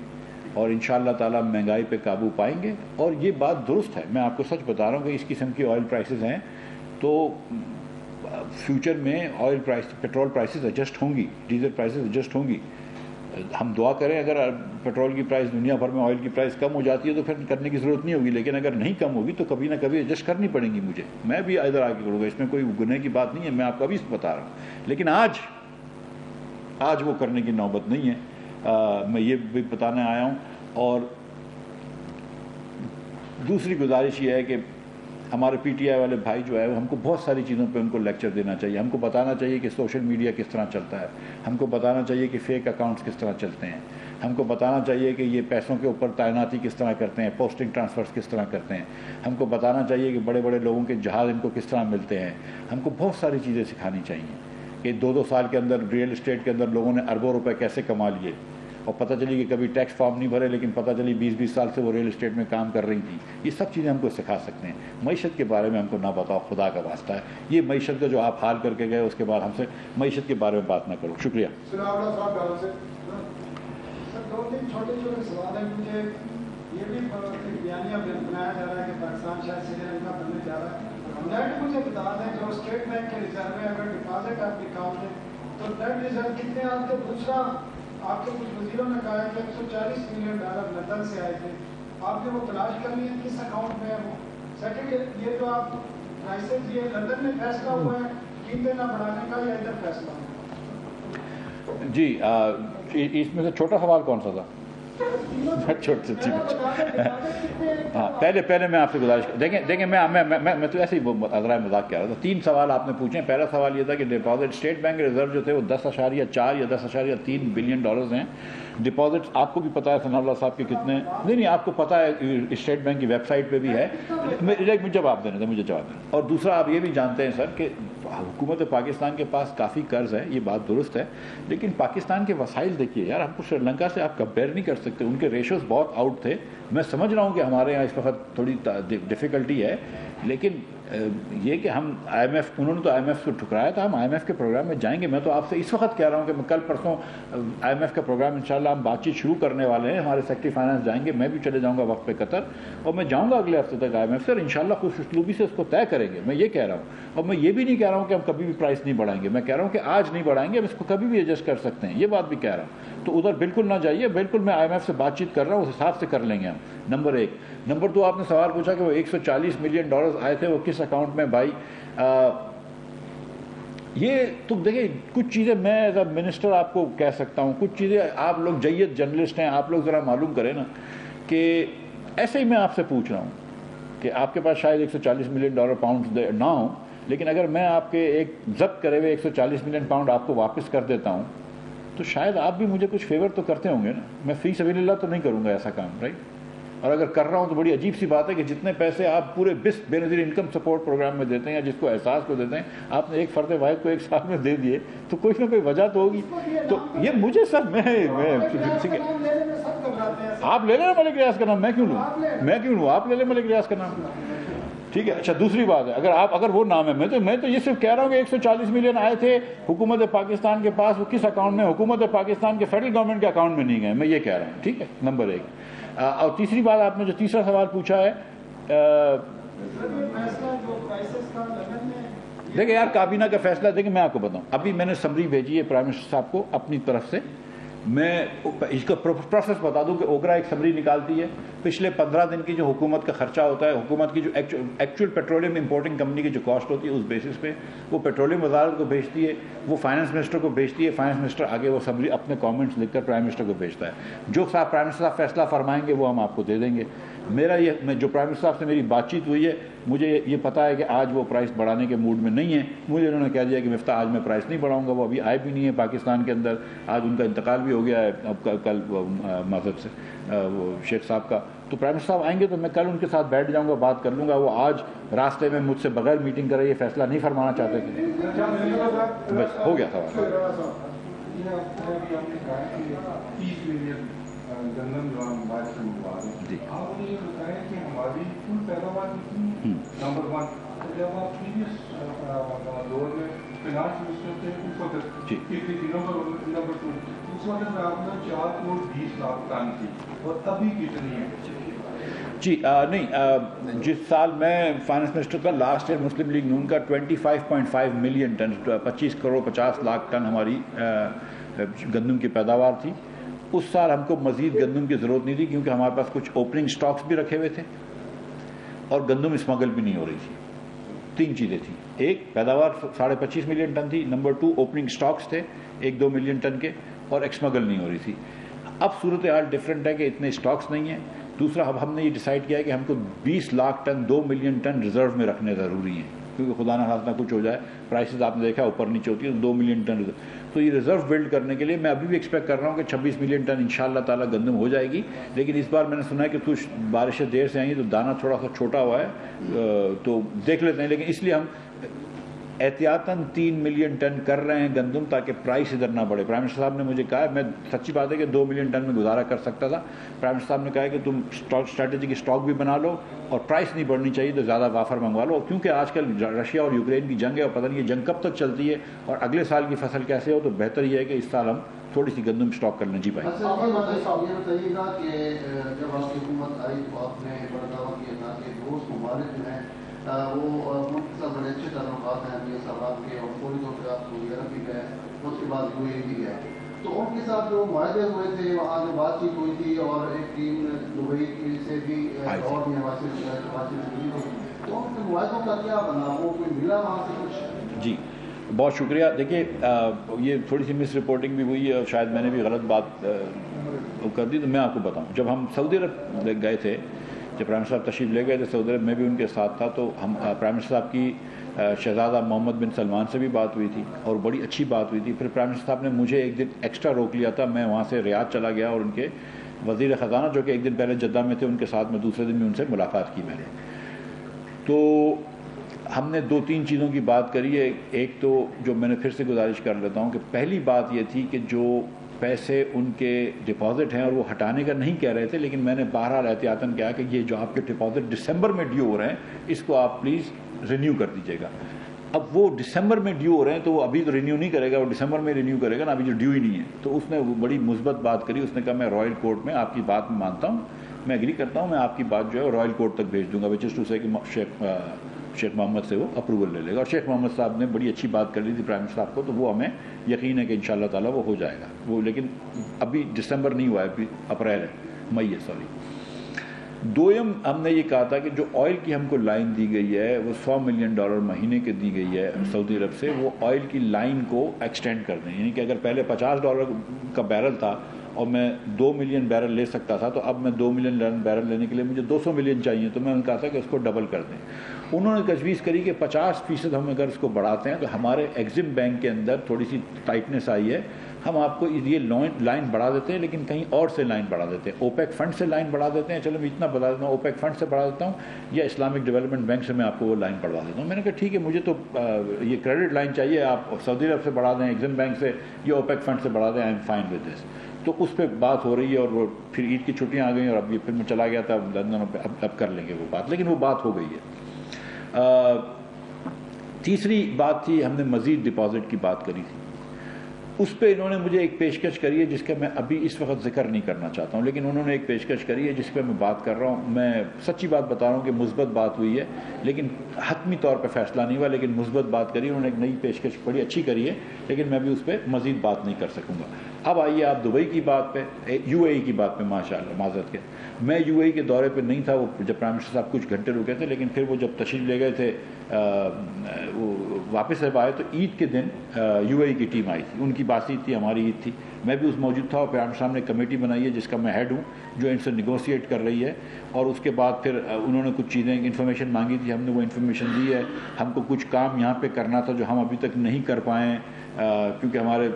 Speaker 2: اور انشاءاللہ تعالی مہنگائی پہ قابو پائیں گے۔ اور یہ بات درست ہے، میں آپ کو سچ بتا رہا ہوں کہ اس قسم کی آئل پرائسز ہیں تو فیوچر میں oil price petrol prices adjust ہوں گی، ڈیزل پرائسز ایڈجسٹ ہوں گی۔ ہم دعا کریں اگر پیٹرول کی پرائز دنیا بھر میں آئل کی پرائز کم ہو جاتی ہے تو پھر کرنے کی ضرورت نہیں ہوگی، لیکن اگر نہیں کم ہوگی تو کبھی نہ کبھی ایڈجسٹ کرنی پڑیں گی مجھے، میں بھی ادھر آ کے کروں گا، اس میں کوئی گناہ کی بات نہیں ہے، میں آپ کو ابھی بتا رہا ہوں۔ لیکن آج وہ کرنے کی نوبت نہیں ہے، میں یہ بھی بتانے آیا ہوں۔ اور دوسری گزارش یہ ہے کہ ہمارے پی ٹی آئی والے بھائی جو ہے ہم کو بہت ساری چیزوں پہ ان کو لیکچر دینا چاہیے، ہم کو بتانا چاہیے کہ سوشل میڈیا کس طرح چلتا ہے، ہم کو بتانا چاہیے کہ فیک اکاؤنٹس کس طرح چلتے ہیں، ہم کو بتانا چاہیے کہ یہ پیسوں کے اوپر تعیناتی کس طرح کرتے ہیں، پوسٹنگ ٹرانسفرز کس طرح کرتے ہیں، ہم کو بتانا چاہیے کہ بڑے بڑے لوگوں کے جہاز ان کو کس طرح ملتے ہیں، ہم کو بہت ساری چیزیں سکھانی چاہیے کہ 2 سال کے اندر ریئل اسٹیٹ کے اندر لوگوں نے اربوں روپے کیسے کما لیے، اور پتہ چلی کہ کبھی ٹیکس فارم نہیں بھرے لیکن پتہ چلی 20 سال سے وہ ریئل اسٹیٹ میں کام کر رہی تھی۔ یہ سب چیزیں ہم کو سکھا سکتے ہیں۔ معیشت کے بارے میں ہم کو نہ بتاؤ، خدا کا واسطہ ہے، یہ معیشت کا جو آپ حال کر کے گئے اس کے بعد ہم سے معیشت کے بارے میں بات نہ کرو۔ شکریہ۔
Speaker 3: دو تین چھوٹے سوال ہیں، مجھے یہ بھی بیانیہ بنایا جا رہا ہے کہ پاکستان شاید سری لنکا بننے جا رہا ہے، نیٹ مجھے بتا دیں جو اسٹیٹ بینک کے ریزرو ہے اگر ڈپازٹ آپ نکالتے تو نیٹ ریزرو کتنے آپ کے؟ دوسرا آپ کے کچھ وزیروں نے کہا ہے کہ $140 ملین لندن سے آئے تھے، آپ نے وہ تلاش کر لیے کس اکاؤنٹ میں ہے وہ؟ سیکنڈ، یہ جو آپ پرائسز یہ لندن میں فیصلہ ہوا ہے قیمتیں نہ بڑھانے کا یا ادھر فیصلہ ہوا؟
Speaker 2: جی اس میں سے چھوٹا سوال کون سا تھا؟ ہاں پہلے میں آپ سے گزارش دیکھیں میں تو ایسے ہی عذرائے مذاق کہہ رہا تھا۔ 3 سوال آپ نے پوچھے۔ پہلا سوال یہ تھا کہ ڈپازٹ اسٹیٹ بینک کے ریزرو جو تھے وہ 10.4 یا 10.3 بلین ڈالرز ہیں۔ ڈپازٹ آپ کو بھی پتا ہے ثناء اللہ صاحب کے کتنے؟ نہیں آپ کو پتا ہے اسٹیٹ بینک کی ویب سائٹ پہ بھی ہے۔ مجھے جواب دینے دیں۔ اور دوسرا آپ یہ بھی جانتے ہیں سر کہ حکومت پاکستان کے پاس کافی قرض ہے، یہ بات درست ہے، لیکن پاکستان کے وسائل دیکھیے یار، ہم کو سری لنکا سے آپ کمپیئر نہیں کر سکتے، ان کے ریشوز بہت آؤٹ تھے۔ میں سمجھ رہا ہوں کہ ہمارے یہاں اس وقت تھوڑی ڈیفیکلٹی ہے، لیکن یہ کہ ہم آئی ایم ایف، انہوں نے تو آئی ایم ایف کو ٹھکرایا تھا، ہم آئی ایم ایف کے پروگرام میں جائیں گے۔ میں تو آپ سے اس وقت کہہ رہا ہوں کہ میں کل پرسوں آئی ایم ایف کا پروگرام انشاءاللہ ہم بات چیت شروع کرنے والے ہیں، ہمارے سیکرٹری فائنانس جائیں گے، میں بھی چلے جاؤں گا وقت پہ قطر، اور میں جاؤں گا اگلے ہفتے تک آئی ایم ایف سے، اور انشاءاللہ خوش اسلوبی سے اس کو طے کریں گے، میں یہ کہہ رہا ہوں۔ اور میں یہ بھی نہیں کہہ رہا ہوں کہ ہم کبھی بھی پرائس نہیں بڑھائیں گے، میں کہہ رہا ہوں کہ آج نہیں بڑھائیں گے، ہم اس کو کبھی بھی ایڈجسٹ کر سکتے ہیں، یہ بات بھی کہہ رہا ہوں۔ تو ادھر بالکل نہ جائیے، بالکل میں آئی ایم ایف سے بات چیت کر رہا ہوں، اس حساب سے کر لیں گے ہم۔ نمبر 1۔ نمبر 2 آپ نے سوال پوچھا کہ وہ 140 ملین ڈالرز آئے تھے، وہ کس اکاؤنٹ میں؟ بھائی یہ تو دیکھیں کچھ چیزیں میں ایز اے منسٹر آپ کو کہہ سکتا ہوں، کچھ چیزیں آپ لوگ جید جرنلسٹ ہیں، آپ لوگ ذرا معلوم کریں نا، کہ ایسے ہی میں آپ سے پوچھ رہا ہوں کہ آپ کے پاس شاید 140 ملین ڈالر پاؤنڈ نہ ہوں، لیکن اگر میں آپ کے ایک ضبط کرے ہوئے 140 ملین پاؤنڈ آپ کو واپس کر دیتا ہوں تو شاید آپ بھی مجھے کچھ فیور تو کرتے ہوں گے نا۔ میں فی سبیل اللہ تو نہیں کروں گا ایسا کام، رائٹ؟ اور اگر کر رہا ہوں تو بڑی عجیب سی بات ہے کہ جتنے پیسے آپ پورے بے نظیر انکم سپورٹ پروگرام میں دیتے ہیں یا جس کو احساس کو دیتے ہیں، آپ نے ایک فرد واحد کو 1 سال میں دے دیے، تو کوئی نہ کوئی وجہ تو ہوگی۔ تو یہ مجھے سر آپ لے لیں ملک ریاض کا نام، میں کیوں لوں؟ آپ لے لیں ملک ریاض کا نام، ٹھیک ہے۔ اچھا دوسری بات ہے، اگر وہ نام ہے، میں تو یہ صرف کہہ رہا ہوں کہ 140 ملین آئے تھے حکومت پاکستان کے پاس، وہ کس اکاؤنٹ میں؟ حکومت پاکستان کے فیڈرل گورنمنٹ کے اکاؤنٹ میں نہیں گئے، میں یہ کہہ رہا ہوں، ٹھیک ہے، نمبر 1۔ اور تیسری بات آپ نے جو تیسرا سوال پوچھا ہے، دیکھیں یار کابینہ کا فیصلہ، دیکھیں میں آپ کو بتاؤں، ابھی میں نے سمری بھیجی ہے پرائم منسٹر صاحب کو اپنی طرف سے، میں اس کا پروسیس بتا دوں کہ اوگرا ایک سمری نکالتی ہے، پچھلے 15 دن کی جو حکومت کا خرچہ ہوتا ہے، حکومت کی جو ایکچوئل پیٹرولیم امپورٹنگ کمپنی کی جو کاسٹ ہوتی ہے اس بیسس پہ وہ پیٹرولیم وزارت کو بھیجتی ہے، وہ فائنانس منسٹر کو بھیجتی ہے، فائنانس منسٹر آگے وہ سمری اپنے کامنٹس لکھ کر پرائم منسٹر کو بھیجتا ہے. جو پرائم منسٹر صاحب فیصلہ فرمائیں گے وہ ہم آپ کو دے دیں گے. میرا یہ جو پرائم منسٹر صاحب سے میری بات چیت ہوئی ہے، مجھے یہ پتہ ہے کہ آج وہ پرائس بڑھانے کے موڈ میں نہیں ہے. مجھے انہوں نے کہہ دیا کہ مفتاح آج میں پرائس نہیں بڑھاؤں گا. وہ ابھی آئے بھی نہیں ہے پاکستان کے اندر، آج ان کا انتقال بھی ہو گیا ہے اب کل معذرت سے وہ شیخ صاحب کا. تو پرائم منسٹر صاحب آئیں گے تو میں کل ان کے ساتھ بیٹھ جاؤں گا، بات کر لوں گا. وہ آج راستے میں مجھ سے بغیر میٹنگ کرے یہ فیصلہ نہیں فرمانا چاہتے تھے. بس ہو گیا سوال. جی
Speaker 4: آپ مجھے بتائیں کہ ہماری کل پیداوار کتنی نمبر 1. جب آپ پریویس دور میں فائنانس منسٹر تھے اس وقت کتنی تھی نمبر 2 اس وقت میں آپ نے 4 کروڑ 20 لاکھ ٹن تھی اور ابھی کتنی ہے؟
Speaker 2: جی نہیں، جس سال میں فائنانس منسٹر تھا لاسٹ ایئر مسلم لیگ نون کا 25.5 million ton 25 crore 50 lakh ton ہماری گندم کی پیداوار تھی. اس سال ہم کو مزید گندم کی ضرورت نہیں تھی کیونکہ ہمارے پاس کچھ اوپننگ سٹاکس بھی رکھے ہوئے تھے اور گندم اسمگل بھی نہیں ہو رہی تھی. 3 چیزیں تھیں، ایک پیداوار 25.5 ملین ٹن تھی، نمبر 2 اوپننگ سٹاکس تھے 1-2 ملین ٹن کے، اور ایکسمگل نہیں ہو رہی تھی. اب صورتحال ڈفرینٹ ہے کہ اتنے سٹاکس نہیں ہیں. دوسرا اب ہم نے یہ ڈیسائیڈ کیا ہے کہ ہم کو 20 lakh ton 2 million ton reserve میں رکھنے ضروری ہیں کیونکہ خدا نہ خواستہ کچھ ہو جائے، پرائسز آپ نے دیکھا اوپر نیچے ہوتی ہے، 2 ملین ٹن ریزرو. تو یہ ریزرو بلڈ کرنے کے لیے میں ابھی بھی ایکسپیکٹ کر رہا ہوں کہ 26 ملین ٹن انشاءاللہ تعالیٰ گندم ہو جائے گی. لیکن اس بار میں نے سنا ہے کہ کچھ بارشیں دیر سے آئی ہیں تو دانہ تھوڑا سا چھوٹا ہوا ہے، تو دیکھ لیتے ہیں. لیکن اس لیے ہم احتیاطاً 3 ملین ٹن کر رہے ہیں گندم تاکہ پرائس ادھر نہ بڑھے. پرائم منسٹر صاحب نے مجھے کہا، میں سچی بات ہے کہ 2 ملین ٹن میں گزارا کر سکتا تھا. پرائم منسٹر صاحب نے کہا کہ تم اسٹریٹجی کی اسٹاک بھی بنا لو اور پرائس نہیں بڑھنی چاہیے تو زیادہ وافر منگوا لو، کیونکہ آج کل رشیا اور یوکرین کی جنگ ہے اور پتہ نہیں یہ جنگ کب تک چلتی ہے اور اگلے سال کی فصل کیسے ہو. تو بہتر یہ ہے کہ اس سال ہم تھوڑی سی گندم اسٹاک کر لیں. جی بھائی.
Speaker 5: یہ بتائیے گا کہ جب آپ کی حکومت آئی تو آپ نے بڑا دعویٰ کیا تھا کہ دوست ممالک جو ہیں وہ ملک کے ساتھ بڑے اچھے تعلقات ہیں امیر صاحب کے، اور فوری طور پہ آپ سعودی عرب بھی گئے، اس کے بعد UAE بھی گئے. تو ان کے ساتھ جو معاہدے ہوئے تھے وہاں جو بات چیت ہوئی تھی، اور ایک ٹیم دبئی کی سے بھی اور میں بات چیت ہوئی تھی، تو ان کے معاہدوں کا کیا بنا؟ وہ کوئی ملا وہاں سے کچھ؟
Speaker 2: جی بہت شکریہ. دیکھیے یہ تھوڑی سی مس رپورٹنگ بھی ہوئی ہے اور شاید میں نے بھی غلط بات کر دی. تو میں آپ کو بتاؤں، جب ہم سعودی عرب گئے تھے، جب پرائم منسٹر صاحب تشریف لے گئے تھے سعودی عرب، میں بھی ان کے ساتھ تھا، تو ہم پرائم منسٹر صاحب کی شہزادہ محمد بن سلمان سے بھی بات ہوئی تھی اور بڑی اچھی بات ہوئی تھی. پھر پرائم منسٹر صاحب نے مجھے ایک دن ایکسٹرا روک لیا تھا. میں وہاں سے ریاض چلا گیا اور ان کے وزیر خزانہ جو کہ ایک دن پہلے جدہ میں تھے ان کے ساتھ میں دوسرے دن بھی ان سے ملاقات کی میں نے. تو ہم نے 2-3 چیزوں کی بات کری ہے. ایک تو جو میں نے پھر سے گزارش کر لیتا ہوں کہ پہلی بات یہ تھی کہ جو پیسے ان کے ڈپازٹ ہیں اور وہ ہٹانے کا نہیں کہہ رہے تھے، لیکن میں نے بہرحال احتیاطاً کہا کہ یہ جو آپ کے ڈپازٹ دسمبر میں ڈیو ہو رہے ہیں اس کو آپ پلیز رینیو کر دیجیے گا. اب وہ دسمبر میں ڈیو ہو رہے ہیں تو وہ ابھی تو رینیو نہیں کرے گا، وہ دسمبر میں رینیو کرے گا نا، ابھی جو ڈیو ہی نہیں ہے. تو اس نے وہ بڑی مثبت بات کری. اس نے کہا میں رائل کورٹ میں آپ کی بات میں مانتا ہوں، میں ایگری کرتا ہوں، میں آپ کی بات جو ہے رائل کورٹ تک بھیج دوں گا، وچ از ٹو سے کہ شیخ محمد سے وہ اپروول لے لے گا. اور شیخ محمد صاحب نے بڑی اچھی بات کر لی تھی پرائم منسٹر صاحب کو، تو وہ ہمیں یقین ہے کہ انشاءاللہ تعالیٰ وہ ہو جائے گا. وہ لیکن ابھی دسمبر نہیں ہوا ہے، ابھی اپریل ہے، مئی ہے سوری. دویم ہم نے یہ کہا تھا کہ جو آئل کی ہم کو لائن دی گئی ہے وہ $100 ملین مہینے کے دی گئی ہے سعودی عرب سے، وہ آئل کی لائن کو ایکسٹینڈ کر دیں. یعنی کہ اگر پہلے $50 کا بیرل تھا اور میں 2 ملین بیرل لے سکتا تھا، تو اب میں 2 ملین بیرل لینے کے لیے مجھے 200 ملین چاہیے. تو میں نے کہا تھا کہ اس کو ڈبل کر دیں. انہوں نے تجویز کری کہ 50% ہم اگر اس کو بڑھاتے ہیں تو ہمارے ایگزم بینک کے اندر تھوڑی سی ٹائٹنس آئی ہے، ہم آپ کو یہ لائن بڑھا دیتے ہیں لیکن کہیں اور سے لائن بڑھا دیتے ہیں. اوپیک فنڈ سے لائن بڑھا دیتے ہیں. چلو میں اتنا بتا دیتا ہوں، اوپیک فنڈ سے بڑھا دیتا ہوں یا اسلامک ڈیولپمنٹ بینک سے میں آپ کو وہ لائن بڑھوا دیتا ہوں. میں نے کہا ٹھیک ہے، مجھے تو یہ کریڈٹ لائن چاہیے، آپ سعودی عرب سے بڑھا دیں، ایگزم بینک سے یا اوپیک فنڈ سے بڑھا دیں، I am fine with this. تو اس پہ بات ہو رہی ہے اور وہ پھر عید کی چھٹیاں آ گئیں اور اب یہ پھر میں چلا گیا تھا لندن پہ. اب کر لیں گے وہ بات، لیکن وہ بات ہو گئی ہے. تیسری بات تھی، ہم نے مزید ڈپازٹ کی بات کری تھی. اس پہ انہوں نے مجھے ایک پیشکش کری ہے جس کا میں ابھی اس وقت ذکر نہیں کرنا چاہتا ہوں، لیکن انہوں نے ایک پیشکش کری ہے جس پہ میں بات کر رہا ہوں. میں سچی بات بتا رہا ہوں کہ مثبت بات ہوئی ہے، لیکن حتمی طور پہ فیصلہ نہیں ہوا، لیکن مثبت بات کری. انہوں نے ایک نئی پیشکش بڑی اچھی کری ہے، لیکن میں بھی اس پہ مزید بات نہیں کر سکوں گا. اب آئیے آپ دبئی کی بات پہ، یو اے ای کی بات پہ. ماشاء اللہ، معذرت کے میں یو اے ای کے دورے پہ نہیں تھا، وہ جب پرائم منسٹر صاحب کچھ گھنٹے رکے تھے، لیکن پھر وہ جب تشریف لے گئے تھے وہ واپس جب آئے تو عید کے دن یو اے ای کی ٹیم آئی تھی. ان کی بات چیت تھی، ہماری عید تھی، میں بھی اس موجود تھا. اور پرائم منسٹر صاحب نے کمیٹی بنائی ہے جس کا میں ہیڈ ہوں، جو ان سے نیگوشیٹ کر رہی ہے. اور اس کے بعد پھر انہوں نے کچھ چیزیں انفارمیشن مانگی تھی، ہم نے وہ انفارمیشن دی ہے. ہم کو کچھ کام یہاں پہ کرنا تھا جو ہم ابھی تک نہیں کر پائے کیونکہ ہمارے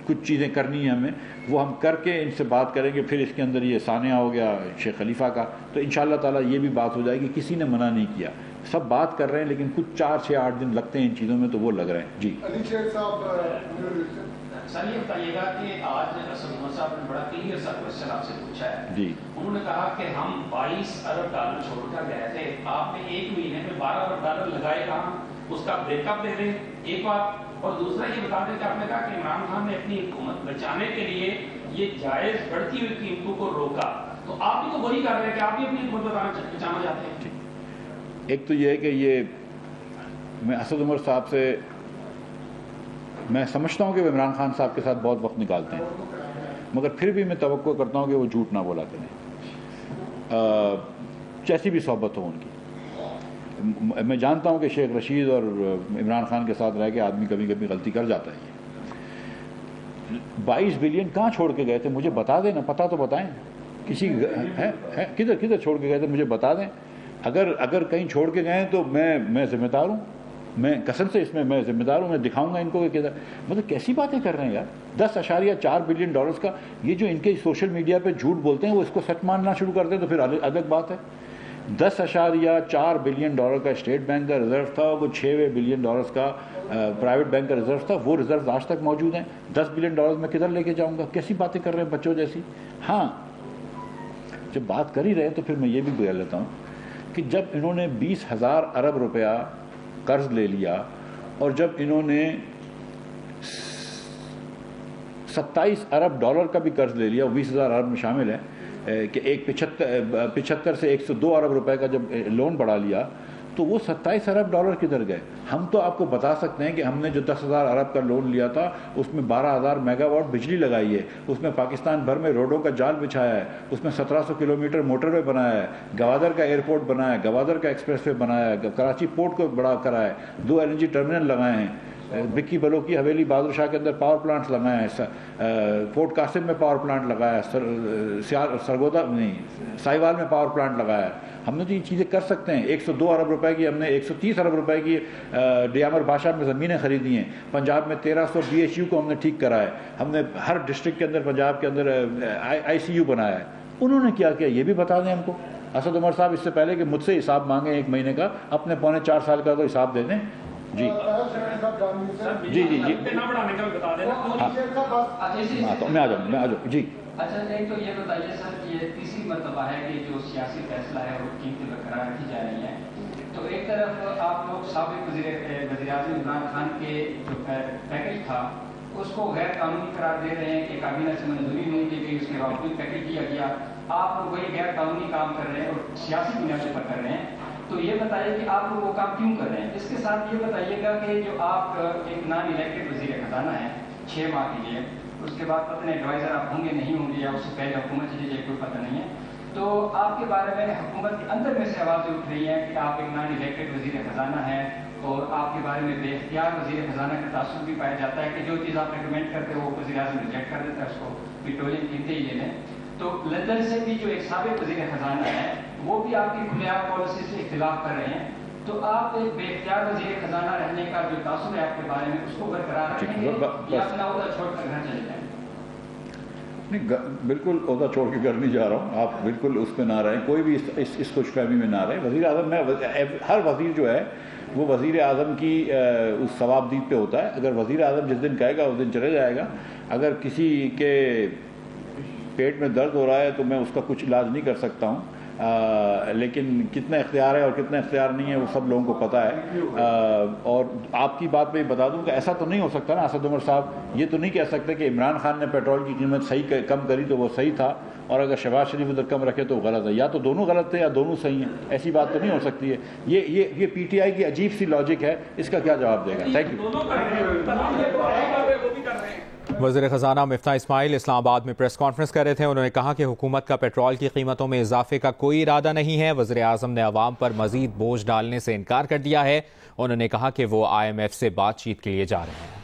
Speaker 2: کچھ چیزیں کرنی ہیں ہمیں، وہ ہم کر کے ان سے بات کریں گے. پھر اس کے اندر یہ ثانیہ ہو گیا شیخ خلیفہ کا، تو انشاءاللہ تعالیٰ یہ بھی بات ہو جائے گی. کسی نے منع نہیں کیا، سب بات کر رہے ہیں، لیکن کچھ 4-6-8 دن لگتے ہیں ان چیزوں میں، تو وہ لگ رہے ہیں. جی
Speaker 3: علی شیخ صاحب،
Speaker 6: سر یہ بتائیے گا کہ آج اسد عمر صاحب نے بڑا کلیئر سا کوشچن آپ سے پوچھا ہے.
Speaker 2: جی
Speaker 6: انہوں نے کہا کہ ہم 22 ارب ڈالر چھوڑ کر گئے تھے، آپ نے ایک مہینے میں 12 ارب ڈالر لگائے کہاں، اس کا بریک اپ دے دیں ایک بات. اور دوسرا یہ بتا دیں کہ آپ نے کہا کہ عمران خان نے اپنی حکومت بچانے کے لیے یہ جائز بڑھتی ہوئی قیمتوں کو روکا، تو آپ بھی تو وہی کر رہے ہیں کہ آپ بھی اپنی حکومت بچانا چاہتے ہیں.
Speaker 2: ایک تو یہ ہے کہ یہ میں اسد عمر صاحب سے میں سمجھتا ہوں کہ وہ عمران خان صاحب کے ساتھ بہت وقت نکالتے ہیں، مگر پھر بھی میں توقع کرتا ہوں کہ وہ جھوٹ نہ بولا کریں، جیسی بھی صحبت ہو ان کی. میں جانتا ہوں کہ شیخ رشید اور عمران خان کے ساتھ رہ کے آدمی کبھی کبھی غلطی کر جاتا ہے. 22 بلین کہاں چھوڑ کے گئے تھے مجھے بتا دیں نا، پتہ تو بتائیں. کسی کدھر چھوڑ کے گئے تھے مجھے بتا دیں. اگر کہیں چھوڑ کے گئے ہیں تو میں ذمہ دار ہوں، میں قسم سے اس میں ذمہ دار ہوں. میں دکھاؤں گا ان کو کہ کدھر، مطلب کیسی باتیں کر رہے ہیں یار. 10.4 بلین ڈالرز کا یہ جو ان کے سوشل میڈیا پہ جھوٹ بولتے ہیں، وہ اس کو سچ ماننا شروع کر دیں تو پھر الگ بات ہے. 10.4 بلین ڈالر کا اسٹیٹ بینک کا ریزرو تھا، وہ 6 بلین ڈالرز کا پرائیویٹ بینک کا ریزرو تھا. وہ ریزرو آج تک موجود ہیں. 10 بلین ڈالرز میں کدھر لے کے جاؤں گا؟ کیسی باتیں کر رہے ہیں بچوں جیسی. ہاں جب بات کر ہی رہے ہیں تو پھر میں یہ بھی بول لیتا ہوں کہ جب انہوں نے 20,000 ارب روپیہ قرض لے لیا، اور جب انہوں نے 27 ارب ڈالر کا بھی قرض لے لیا، 20,000 ارب میں شامل ہے کہ ایک 75 سے 102 ارب روپے کا جب لون بڑھا لیا، تو وہ 27 ارب ڈالر کدھر گئے؟ ہم تو آپ کو بتا سکتے ہیں کہ ہم نے جو 10,000 ارب کا لون لیا تھا اس میں 12,000 میگا واٹ بجلی لگائی ہے، اس میں پاکستان بھر میں روڈوں کا جال بچھایا ہے، اس میں 1700 کلومیٹر موٹر وے بنایا ہے، گوادر کا ایئرپورٹ بنایا ہے، گوادر کا ایکسپریس وے بنایا ہے، کراچی پورٹ کو بڑا کرا ہے، 2 LNG ٹرمینل لگائے ہیں، بکی بلو کی حویلی بہادر شاہ کے اندر پاور پلانٹس لگائے ہیں، فورٹ قاسم میں پاور پلانٹ لگایا ہے، سرگودا نہیں ساہیوال میں پاور پلانٹ لگایا ہے. ہم نے تو یہ چیزیں کر سکتے ہیں. 102 ارب روپے کی ہم نے 130 ارب روپے کی ڈیامر بادشاہ میں زمینیں خریدی ہیں. پنجاب میں 1300 BHU کو ہم نے ٹھیک کرا ہے. ہم نے ہر ڈسٹرکٹ کے اندر پنجاب کے اندر ICU بنایا ہے. انہوں نے کیا کیا یہ بھی بتا دیں ہم کو. اسد عمر صاحب اس سے پہلے کہ مجھ سے حساب مانگیں 1 مہینے کا، اپنے 4.25 سال کا تو حساب دے دیں. جی جی جی جی میں آ جاؤں جی.
Speaker 6: اچھا ایک تو یہ بتائیے سر کہ یہ تیسری مرتبہ ہے کہ جو سیاسی فیصلہ ہے وہ قیمتیں برقرار رکھی جا رہی ہیں. تو ایک طرف آپ لوگ سابق وزیر اعظم عمران خان کے جو پیکیج تھا اس کو غیر قانونی قرار دے رہے ہیں کہ کابینہ سے منظوری نہیں دی گئی، اس کے باوجود پیکیج کیا گیا. آپ لوگ وہی غیر قانونی کام کر رہے ہیں اور سیاسی بنیادوں پر کر رہے ہیں. تو یہ بتائیے کہ آپ لوگ وہ کام کیوں کر رہے ہیں. اس کے ساتھ یہ بتائیے گا کہ جو آپ ایک نان الیکٹڈ وزیر خزانہ ہیں 6 ماہ کے لیے، اس کے بعد پتہ نہیں ایڈوائزر آپ ہوں گے نہیں ہوں گے یا اس سے پہلے حکومت چلیے کوئی پتہ نہیں ہے، تو آپ کے بارے میں حکومت کے اندر میں سے آوازیں اٹھ رہی ہیں کہ آپ ایک نان الیکٹڈ وزیر خزانہ ہیں اور آپ کے بارے میں بے اختیار وزیر خزانہ کا تعصب بھی پایا جاتا ہے کہ جو چیز آپ ریکمینڈ کرتے ہو وہ وزیر اعظم ریجیکٹ کر دیتا ہے، اس کو پیٹرولیم قیمتیں ہی لے لیں. تو لندن سے بھی جو ایک سابق وزیر خزانہ ہے وہ بھی آپ کی کھلے عام پالیسی سے اختلاف کر رہے ہیں. تو آپ ایک بے اختیار وزیر خزانہ رہنے کا جو تعصب ہے آپ کے بارے میں اس کو برقرار رکھیں گے یا اپنا عہدہ چھوڑ کر گھر چلے جائیں؟
Speaker 2: نہیں بالکل عہدہ چھوڑ کے گھر نہیں جا رہا ہوں. آپ بالکل اس پہ نہ رہیں، کوئی بھی اس خوش فہمی میں نہ رہے. وزیر اعظم میں ہر وزیر جو ہے وہ وزیر اعظم کی اس ثواب دید پہ ہوتا ہے. اگر وزیر اعظم جس دن کہے گا اس دن چلے جائے گا. اگر کسی کے پیٹ میں درد ہو رہا ہے تو میں اس کا کچھ علاج نہیں کر سکتا ہوں. لیکن کتنا اختیار ہے اور کتنا اختیار نہیں ہے وہ سب لوگوں کو پتہ ہے. اور آپ کی بات میں بتا دوں کہ ایسا تو نہیں ہو سکتا نا اسد عمر صاحب یہ تو نہیں کہہ سکتے کہ عمران خان نے پیٹرول کی قیمت صحیح کم کری تو وہ صحیح تھا اور اگر شہباز شریف ادھر کم رکھے تو غلط ہے. یا تو دونوں غلط تھے یا دونوں صحیح ہیں. ایسی بات تو نہیں ہو سکتی ہے. یہ پی ٹی آئی کی عجیب سی لاجک ہے. اس کا کیا جواب دے گا؟ Thank you.
Speaker 1: وزیر خزانہ مفتاح اسماعیل اسلام آباد میں پریس کانفرنس کر رہے تھے. انہوں نے کہا کہ حکومت کا پیٹرول کی قیمتوں میں اضافے کا کوئی ارادہ نہیں ہے. وزیر اعظم نے عوام پر مزید بوجھ ڈالنے سے انکار کر دیا ہے. انہوں نے کہا کہ وہ IMF سے بات چیت کے لیے جا رہے ہیں.